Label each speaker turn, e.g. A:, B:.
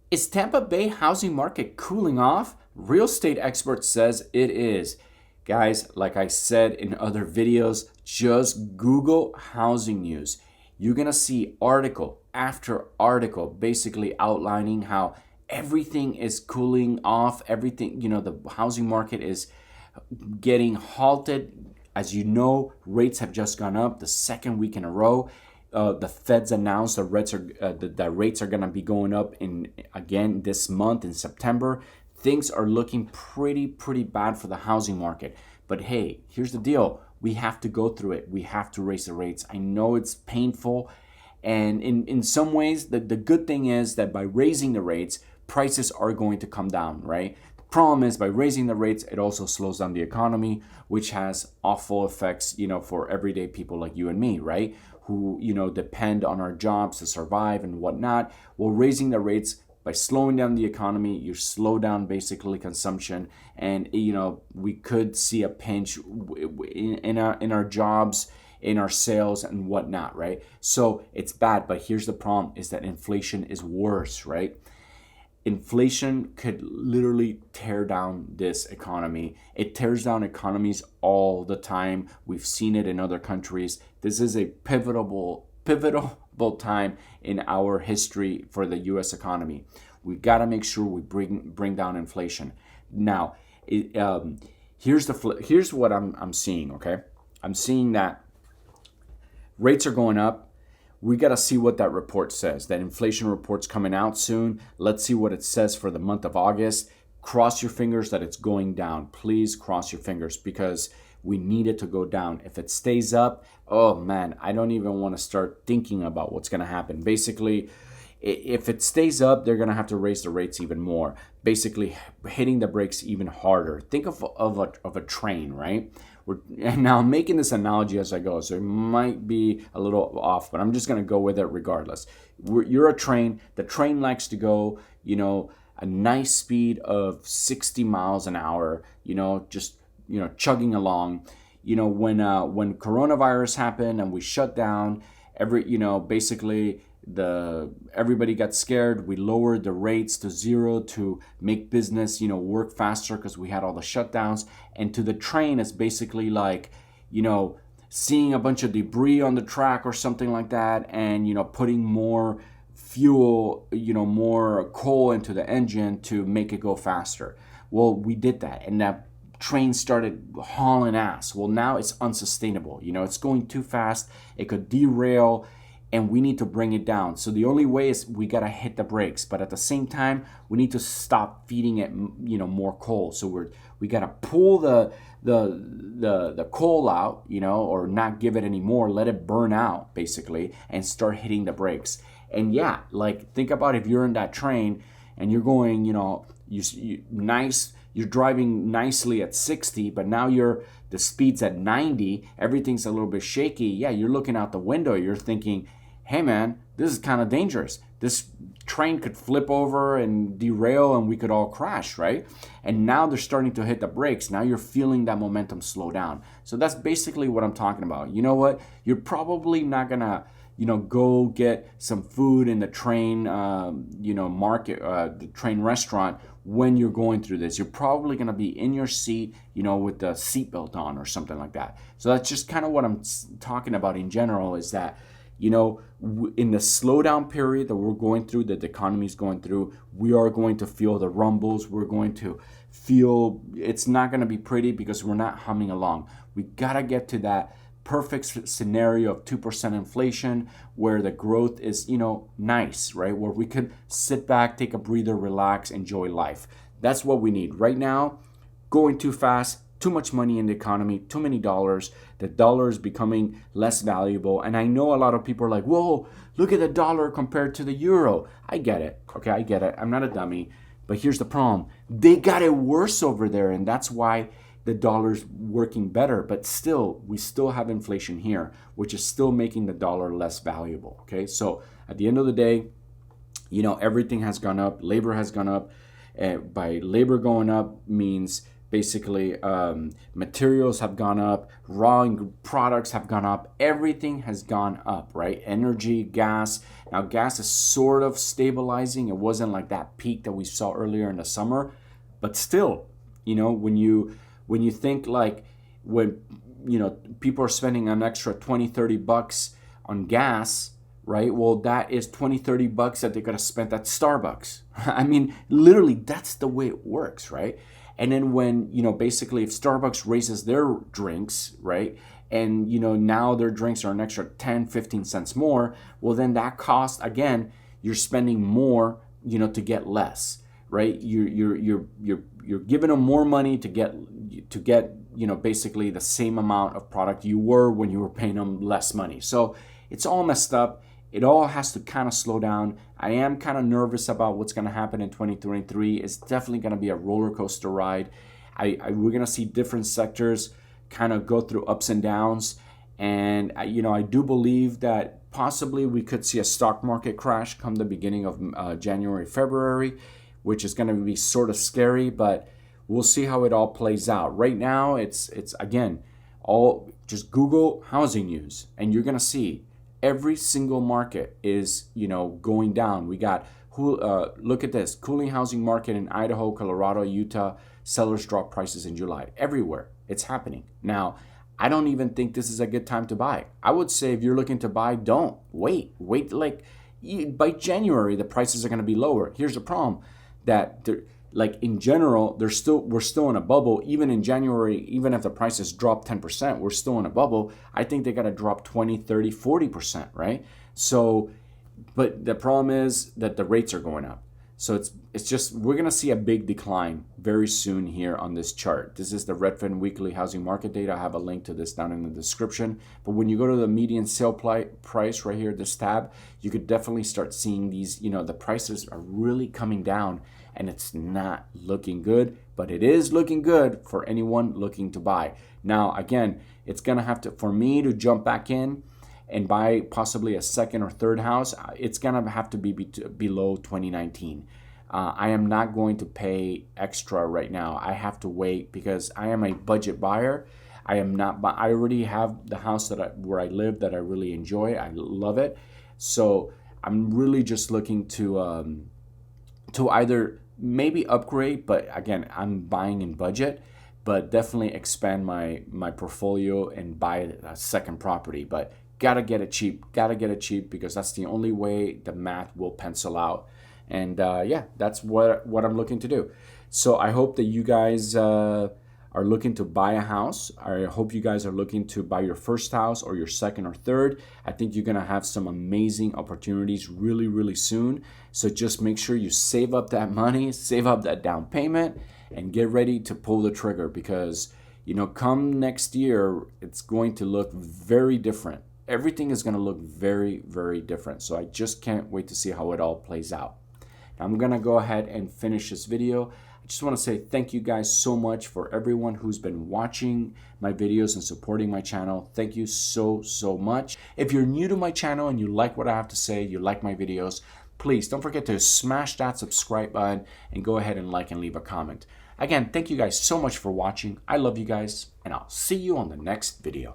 A: Is Tampa Bay housing market cooling off? Real estate expert says it is. Guys, like I said in other videos, just Google housing news. You're going to see article after article basically outlining how everything is cooling off. Everything, the housing market is getting halted. As you know, rates have just gone up the second week in a row. The Fed's announced the rates are going to be going up in again this month in September. Things are looking pretty bad for the housing market. But hey, here's the deal: we have to go through it. We have to raise the rates. I know it's painful, and in some ways, the good thing is that by raising the rates, prices are going to come down, right? The problem is by raising the rates, it also slows down the economy, which has awful effects, for everyday people like you and me, right? Who, depend on our jobs to survive and whatnot. Well, raising the rates by slowing down the economy, you slow down basically consumption, and we could see a pinch in our jobs, in our sales and whatnot, right? So it's bad, but here's the problem: is that inflation is worse, right? Inflation could literally tear down this economy. It tears down economies all the time. We've seen it in other countries. This is a pivotal time in our history for the US economy. We've got to make sure we bring down inflation. Now, here's what I'm seeing, okay? I'm seeing that rates are going up. We got to see what that report says. That inflation report's coming out soon. Let's see what it says for the month of August. Cross your fingers that it's going down. Please cross your fingers, because we need it to go down. If it stays up, oh man, I don't even want to start thinking about what's going to happen. Basically, if it stays up, they're going to have to raise the rates even more, basically hitting the brakes even harder. Think of a train, right? And now I'm making this analogy as I go, so it might be a little off, but I'm just going to go with it regardless. You're a train. The train likes to go, a nice speed of 60 miles an hour, just, chugging along. When coronavirus happened and we shut down, basically everybody got scared. We lowered the rates to zero to make business, work faster, because we had all the shutdowns. And to the train, it's basically like, seeing a bunch of debris on the track or something like that, and putting more fuel, more coal into the engine to make it go faster. Well, we did that, and that train started hauling ass. Well, now it's unsustainable. It's going too fast. It could derail, and we need to bring it down. So the only way is we got to hit the brakes, but at the same time, we need to stop feeding it, more coal. So we got to pull the coal out, or not give it any more, let it burn out basically, and start hitting the brakes. And yeah, like think about if you're in that train and you're going, you're driving nicely at 60, but now the speed's at 90, everything's a little bit shaky. Yeah, you're looking out the window, you're thinking, hey man, this is kind of dangerous. This train could flip over and derail and we could all crash, right? And now they're starting to hit the brakes. Now you're feeling that momentum slow down. So that's basically what I'm talking about. You know what? You're probably not gonna, go get some food in the train, market, the train restaurant when you're going through this. You're probably gonna be in your seat, with the seatbelt on or something like that. So that's just kind of what I'm talking about in general, is that in the slowdown period that we're going through, that the economy is going through, we are going to feel the rumbles. We're going to feel it's not going to be pretty, because we're not humming along. We got to get to that perfect scenario of 2% inflation where the growth is, nice, right? Where we could sit back, take a breather, relax, enjoy life. That's what we need right now. Going too fast, too much money in the economy, too many dollars. The dollar is becoming less valuable. And I know a lot of people are like, whoa, look at the dollar compared to the euro. I get it. Okay, I get it. I'm not a dummy. But here's the problem. They got it worse over there. And that's why the dollar's working better. But still, we still have inflation here, which is still making the dollar less valuable. Okay, so at the end of the day, everything has gone up. Labor has gone up. By labor going up means basically materials have gone up, raw products have gone up, everything has gone up, right? Energy, gas. Now gas is sort of stabilizing. It wasn't like that peak that we saw earlier in the summer, but still, when you think like when people are spending an extra 20-30 bucks on gas, right? Well, that is 20-30 bucks that they're gonna spend at Starbucks. I mean, literally, that's the way it works, right? And then when, basically if Starbucks raises their drinks, right? And, now their drinks are an extra 10-15 cents more, well, then that cost, again, you're spending more, to get less, right? You're giving them more money to get, basically the same amount of product you were when you were paying them less money. So it's all messed up. It all has to kind of slow down. I am kind of nervous about what's going to happen in 2023. It's definitely going to be a roller coaster ride. We're going to see different sectors kind of go through ups and downs. And, I do believe that possibly we could see a stock market crash come the beginning of January, February, which is going to be sort of scary, but we'll see how it all plays out. Right now, it's again, all just Google housing news, and you're going to see every single market is, going down. We got, look at this, cooling housing market in Idaho, Colorado, Utah, sellers drop prices in July. Everywhere, it's happening. Now, I don't even think this is a good time to buy. I would say if you're looking to buy, don't. Wait, like by January, the prices are going to be lower. Here's the problem, that like in general, we're still in a bubble. Even in January, even if the prices drop 10%, we're still in a bubble. I think they got to drop 20, 30, 40%, right? So, but the problem is that the rates are going up. So it's just, we're going to see a big decline very soon here on this chart. This is the Redfin weekly housing market data. I have a link to this down in the description. But when you go to the median sale price right here, this tab, you could definitely start seeing these, the prices are really coming down, and it's not looking good, but it is looking good for anyone looking to buy. Now, again, it's going to have to, for me to jump back in and buy possibly a second or third house, it's going to have to be below 2019. I am not going to pay extra right now. I have to wait because I am a budget buyer. I already have the house where I live that I really enjoy. I love it. So I'm really just looking to either maybe upgrade, but again, I'm buying in budget, but definitely expand my portfolio and buy a second property. But gotta get it cheap because that's the only way the math will pencil out. And that's what I'm looking to do. So I hope that you guys are looking to buy a house. I hope you guys are looking to buy your first house or your second or third. I think you're gonna have some amazing opportunities really, really soon. So just make sure you save up that money, save up that down payment, and get ready to pull the trigger because, come next year, it's going to look very different. Everything is going to look very, very different. So I just can't wait to see how it all plays out. Now I'm going to go ahead and finish this video. I just want to say thank you guys so much for everyone who's been watching my videos and supporting my channel. Thank you so, so much. If you're new to my channel and you like what I have to say, you like my videos, please don't forget to smash that subscribe button and go ahead and like and leave a comment. Again, thank you guys so much for watching. I love you guys, and I'll see you on the next video.